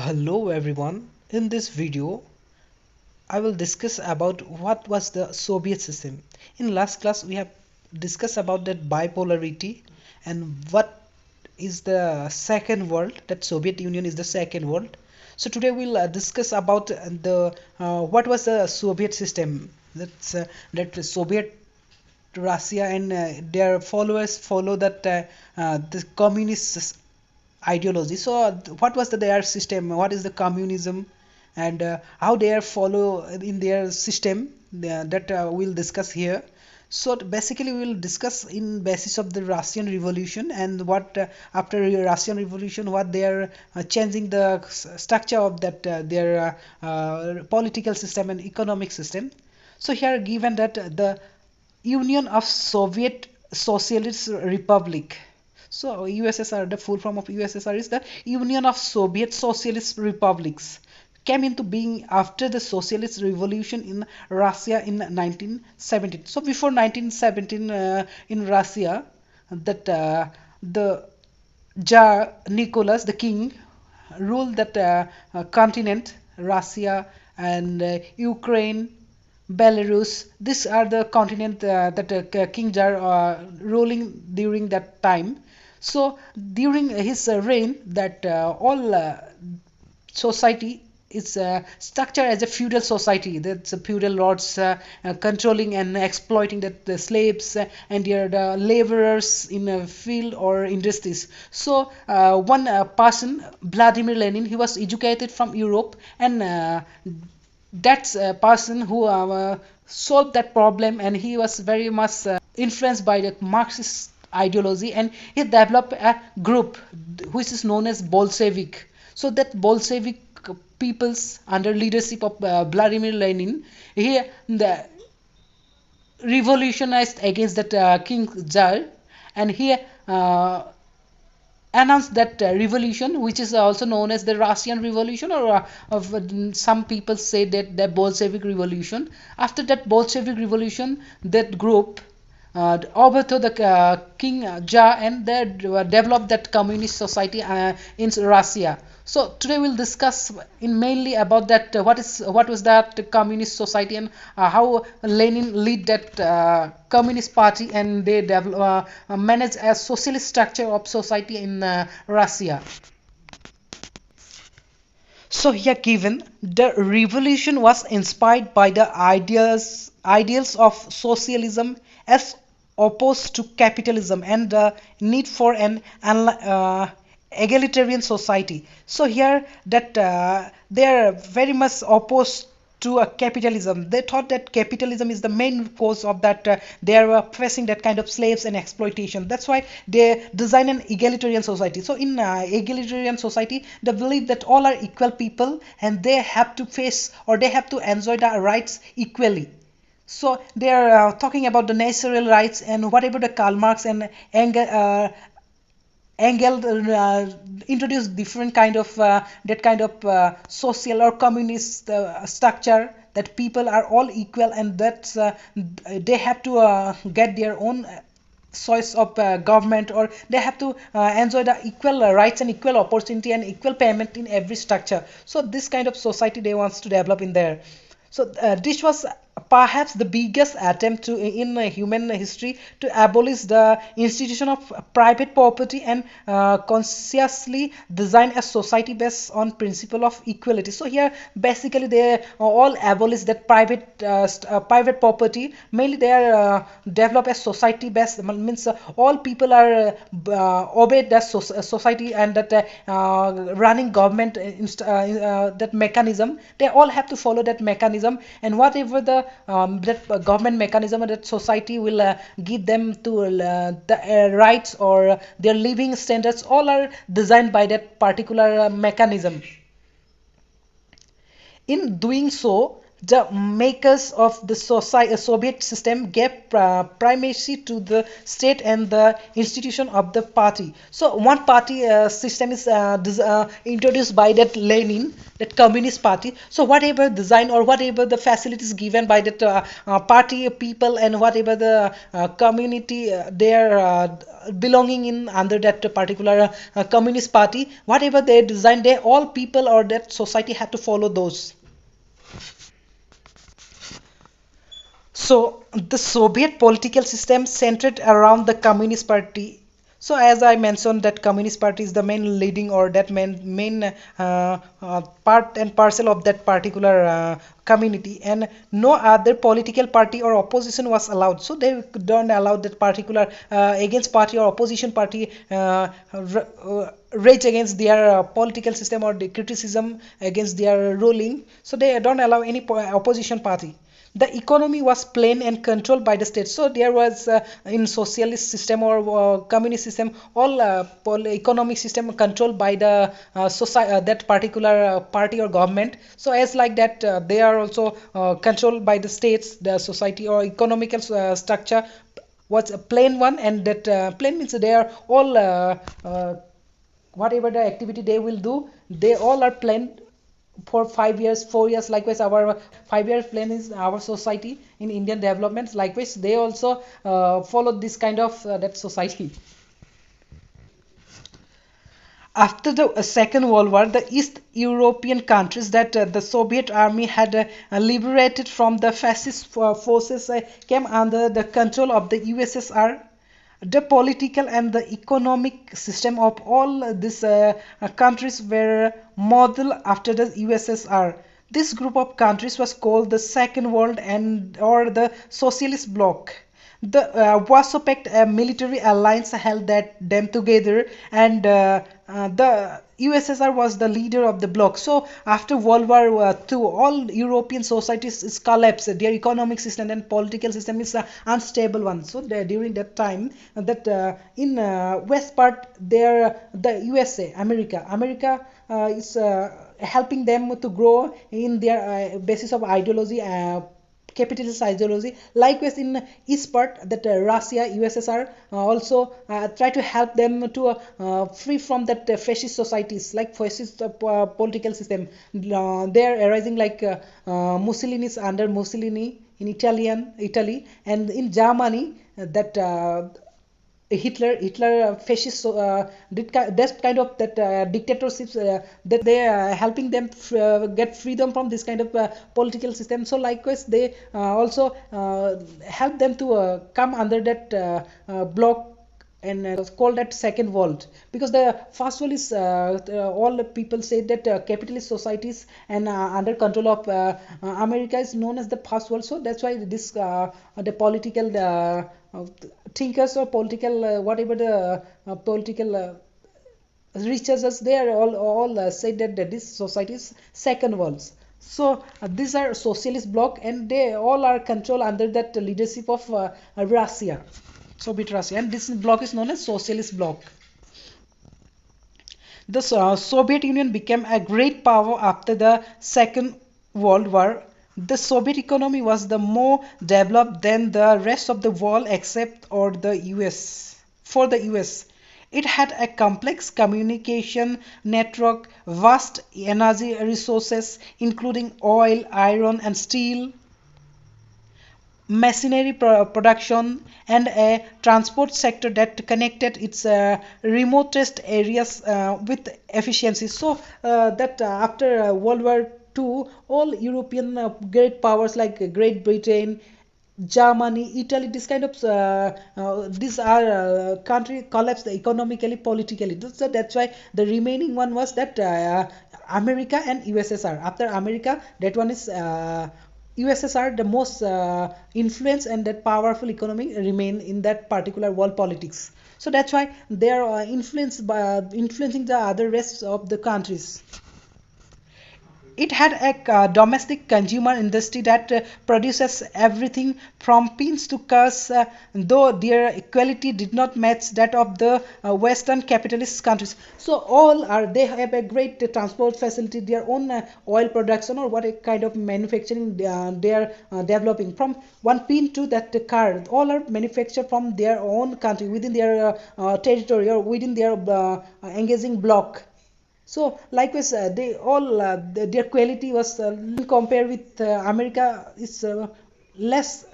Hello everyone. In this video, I will discuss about what was the Soviet system. In last class, we have discussed about that bipolarity and what is the second world. That Soviet Union is the second world. So today we'll discuss about the what was the Soviet system. That the Soviet Russia and their followers follow that the communist ideology. So what was their system? What is the communism, and how they are follow in their system? That we'll discuss here. So basically, we will discuss in basis of the Russian Revolution and what after Russian Revolution, what they are changing the structure of that their political system and economic system. So here given that the Union of Soviet Socialist Republic. So USSR, the full form of USSR is the Union of Soviet Socialist Republics, came into being after the Socialist Revolution in Russia in 1917. So before 1917 in Russia, that the Tsar Nicholas, the king, ruled that continent, Russia and Ukraine, Belarus. These are the continent that King Tsar ruling during that time. So during his reign, that all society is structured as a feudal society. That's feudal lords controlling and exploiting the slaves and the laborers in a field or industries. So one person, Vladimir Lenin, he was educated from Europe, and that's a person who solved that problem, and he was very much influenced by the Marxist ideology, and he developed a group which is known as Bolshevik. So that Bolshevik peoples under leadership of Vladimir Lenin, he revolutionized against that King Tsar, and he announced that revolution, which is also known as the Russian Revolution, or some people say that the Bolshevik Revolution. After that Bolshevik Revolution, that group overthrew the King Tsar, and they developed that communist society in Russia. So today we'll discuss in mainly about that what was that communist society, and how Lenin lead that communist party, and they manage a socialist structure of society in Russia. So here given the revolution was inspired by the ideals of socialism as opposed to capitalism, and the need for an egalitarian society. So here that they are very much opposed to capitalism. They thought that capitalism is the main cause of that they are facing that kind of slaves and exploitation. That's why they design an egalitarian society. So in egalitarian society, they believe that all are equal people, and they have to face, or they have to enjoy the rights equally. So they are talking about the natural rights, and whatever the Karl Marx and Engel introduced different kind of that kind of social or communist structure, that people are all equal, and that they have to get their own choice of government, or they have to enjoy the equal rights and equal opportunity and equal payment in every structure. So this kind of society they wants to develop in there. So this was perhaps the biggest attempt to in human history to abolish the institution of private property, and consciously design a society based on principle of equality. So here basically they all abolish that private property. Mainly they are develop a society based, means all people are obey that society, and that running government that mechanism, they all have to follow that mechanism, and whatever the that government mechanism or that society will give them to the rights or their living standards, all are designed by that particular mechanism. In doing so, The makers of the Soviet system gave primacy to the state and the institution of the party. So one party system is introduced by that Lenin, that Communist Party. So whatever design or whatever the facilities given by that party people and whatever the community they are belonging in under that particular Communist Party, whatever they design, they all people or that society had to follow those. So the Soviet political system centered around the Communist Party. So as I mentioned, that Communist Party is the main leading or that main part and parcel of that particular community, and no other political party or opposition was allowed. So they don't allow that particular against party or opposition party rage against their political system or the criticism against their ruling. So they don't allow any opposition party. The economy was planned and controlled by the state. So there was in socialist system or communist system, all economic system controlled by the society, that particular party or government. So as like that, they are also controlled by the states, the society or economical structure was a plain one, and that plain means they are all whatever the activity they will do, they all are planned for 5 years, 4 years. Likewise, our 5 year plan is our society in Indian development. Likewise, they also follow this kind of that society. After the Second World War, the East European countries that the Soviet army had liberated from the fascist forces came under the control of the USSR. The political and the economic system of all these countries were modeled after the USSR. This group of countries was called the Second World and or the Socialist Bloc. The Warsaw Pact, a military alliance, held them together, and the USSR was the leader of the bloc. So after World War II, all European societies is collapsed. Their economic system and political system is unstable one. So during that time, that in west part there, the USA, America is helping them to grow in their basis of ideology. Capitalist ideology. Likewise, in east part, that Russia, USSR also try to help them to free from that fascist societies, like fascist political system. They are arising like Mussolini is under Mussolini in Italy, and in Germany that Hitler fascist that kind of that dictatorships that they are helping them get freedom from this kind of political system. So likewise, they also help them to come under that block, and it's called that second world, because the first world is all the people say that capitalist societies and under control of America is known as the first world. So that's why this the political thinkers or political whatever the political researchers, they are all said that this society is second worlds. So these are socialist bloc, and they all are controlled under that leadership of Russia, Soviet Russia, and this bloc is known as socialist bloc. The Soviet Union became a great power after the Second World War. The Soviet economy was the more developed than the rest of the world except or the US. For the US, it had a complex communication network, vast energy resources including oil, iron and steel, machinery production, and a transport sector that connected its remotest areas with efficiency. So that after World War II, all European great powers like Great Britain, Germany, Italy, this kind of these are country collapsed economically, politically. So that's why the remaining one was that America and USSR. After America, that one is USSR, the most influence and that powerful economy remain in that particular world politics. So that's why they are influenced by influencing the other rest of the countries. It had a domestic consumer industry that produces everything from pins to cars, though their equality did not match that of the Western capitalist countries. So all are they have a great transport facility, their own oil production or what a kind of manufacturing they are developing. From one pin to that car, all are manufactured from their own country within their territory or within their engaging block. So likewise, they all their quality was compared with America is less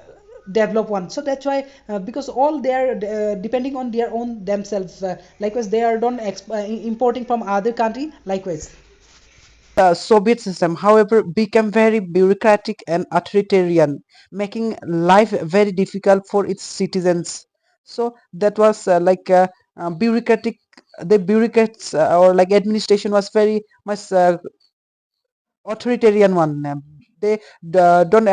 developed one. So that's why because all they are depending on their own themselves. Likewise, they are done importing from other country. Likewise. The Soviet system, however, became very bureaucratic and authoritarian, making life very difficult for its citizens. So that was bureaucratic. The bureaucrats or like administration was very much authoritarian one. They don't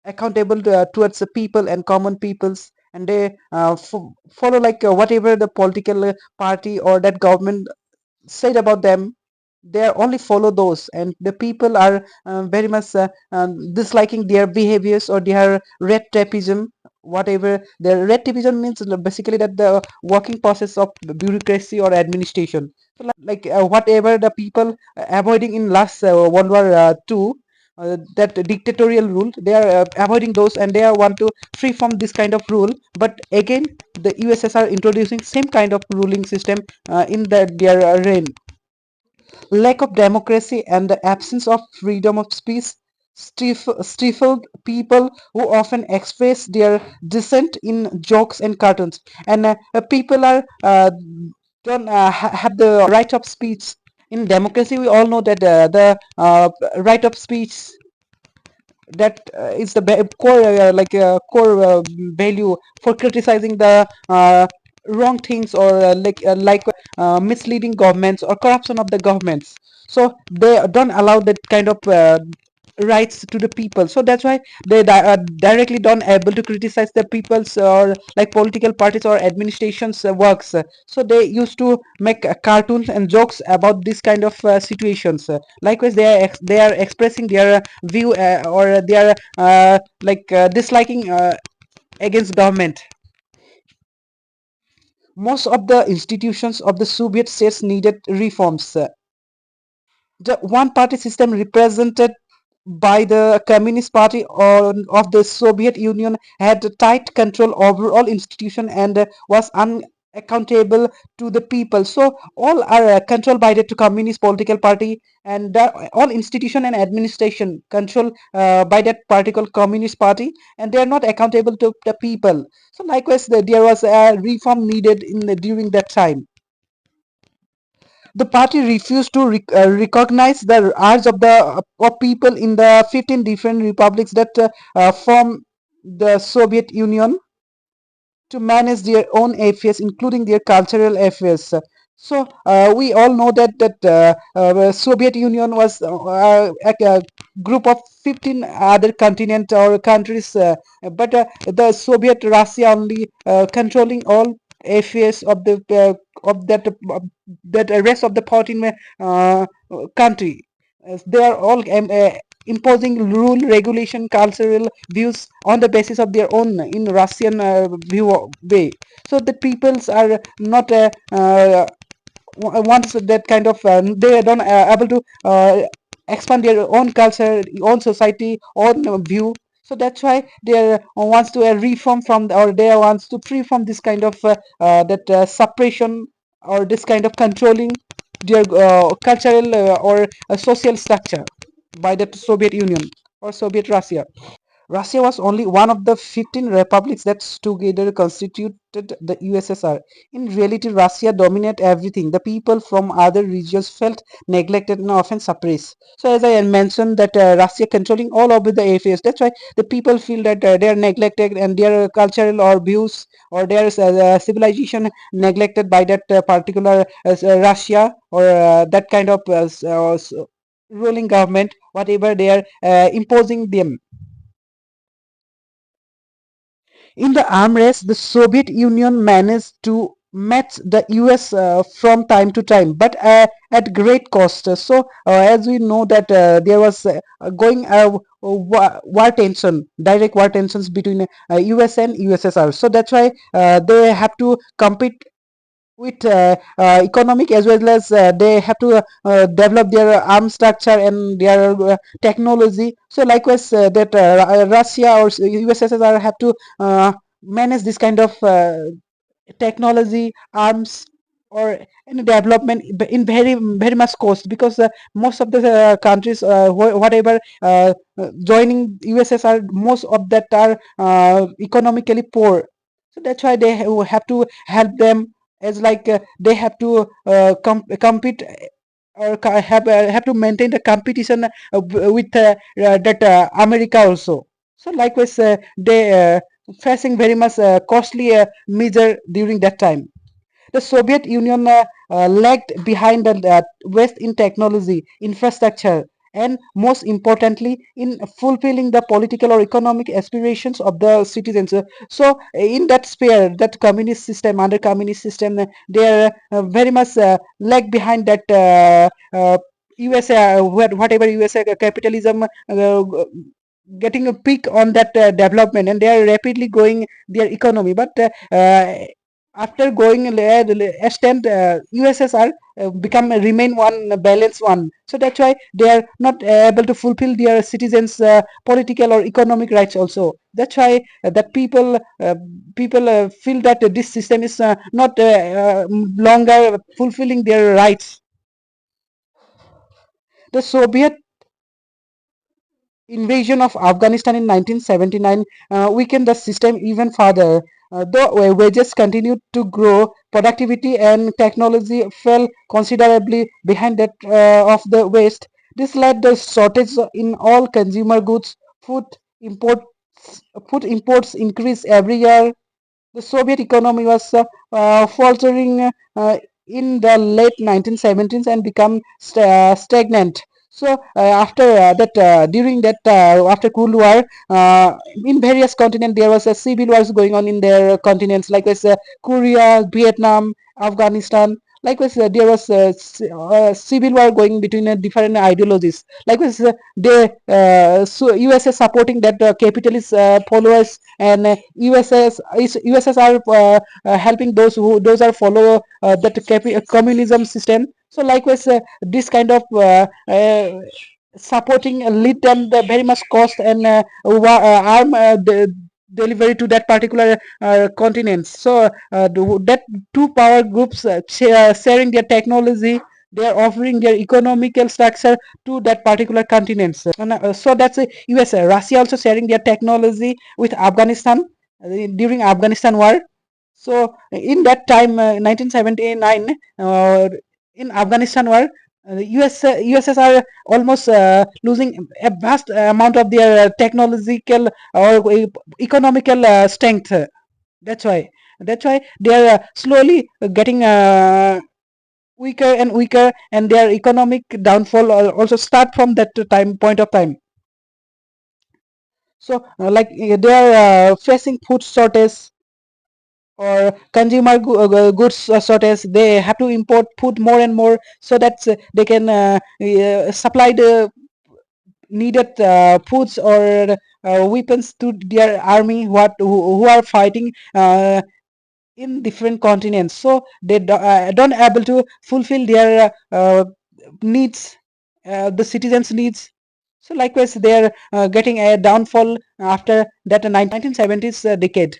accountable towards the people and common peoples, and they follow whatever the political party or that government said about them. They only follow those, and the people are very much disliking their behaviors or their red tapeism. Whatever their red tapeism means, basically that the working process of bureaucracy or administration. So whatever the people avoiding in last World War II, that dictatorial rule, they are avoiding those, and they are want to free from this kind of rule. But again, the USSR introducing same kind of ruling system in their reign. Lack of democracy and the absence of freedom of speech stifled people who often express their dissent in jokes and cartoons. And people are don't have the right of speech. In democracy, we all know that the right of speech, that is the core core value for criticizing the wrong things or misleading governments or corruption of the governments. So they don't allow that kind of rights to the people. So that's why they directly don't able to criticize the people's or like political parties or administrations works. So they used to make cartoons and jokes about this kind of situations. Likewise, they are expressing their view or they are disliking against government. Most of the institutions of the Soviet states needed reforms. The one party system represented by the Communist Party of the Soviet Union had tight control over all institutions and was unaccountable to the people. So all are controlled by the Communist political party, and all institution and administration controlled by that particular Communist Party, and they are not accountable to the people. So likewise, there was a reform needed during that time. The party refused to recognize the urge of the of people in the 15 different republics that form the Soviet Union to manage their own affairs, including their cultural affairs. So we all know that Soviet Union was a group of 15 other continent or countries, but the Soviet Russia only controlling all affairs of that rest of the 14 country. They are all imposing rule, regulation, cultural views on the basis of their own in Russian way. So the peoples are not once that kind of they don't able to expand their own culture, own society, own view. So that's why they wants to reform from or they wants to free from this kind of that suppression or this kind of controlling their cultural or social structure by the Soviet Union or Soviet Russia. Russia was only one of the 15 republics that together constituted the USSR. In reality, Russia dominated everything. The people from other regions felt neglected and often suppressed. So, as I mentioned, that Russia controlling all over the affairs. That's why the people feel that they are neglected and their cultural or views or their civilization neglected by that particular Russia or that kind of ruling government, whatever they are imposing them. In the arm race, the Soviet Union managed to met the US from time to time, but at great cost. As we know that there was going war tension, direct war tensions between US and USSR. So that's why they have to compete with economic, as well as they have to develop their arm structure and their technology. So likewise that Russia or USSR have to manage this kind of technology, arms, or any development in very much cost, because most of the countries whatever joining USSR, most of that are economically poor. So that's why they have to help them, as like they have to compete, or have to maintain the competition with that America also. So likewise they facing very much costly measure during that time. The Soviet Union lagged behind the West in technology, infrastructure, and most importantly, in fulfilling the political or economic aspirations of the citizens. In that sphere, that communist system, under communist system, they are very much lag behind that USA, whatever USA capitalism getting a peak on that development, and they are rapidly growing their economy. But after going extent, USSR become remain one balanced one. So that's why they are not able to fulfill their citizens' political or economic rights. Also, that's why that people feel that this system is not longer fulfilling their rights. The Soviet invasion of Afghanistan in 1979 weakened the system even further. Though wages continued to grow, productivity and technology fell considerably behind that of the West. This led to shortage in all consumer goods. Imports, food imports increased every year. The Soviet economy was faltering in the late 1970s and become stagnant. After that, during that, after Cold War, in various continents there was a civil wars going on in their continents, like Korea, Vietnam, Afghanistan. Likewise, there was civil war going between different ideologies. Likewise, USA supporting that capitalist followers, and USS are helping those are follow that communism system. So likewise, this kind of supporting lead them the very much cost and arm delivery to that particular continents. That two power groups sharing their technology, they are offering their economical structure to that particular continents. So that's USA. Russia also sharing their technology with Afghanistan during Afghanistan war. So in that time, 1979, in Afghanistan war, USSR almost losing a vast amount of their technological or economical strength. That's why. That's why they are slowly getting weaker and weaker, and their economic downfall also start from that time point of time. They are facing food shortage or consumer goods shortage. They have to import food more and more, so that they can supply the needed foods or weapons to their army, who are fighting in different continents. So they don't able to fulfill their needs, the citizens needs. So likewise they are getting a downfall after that 1970s decade.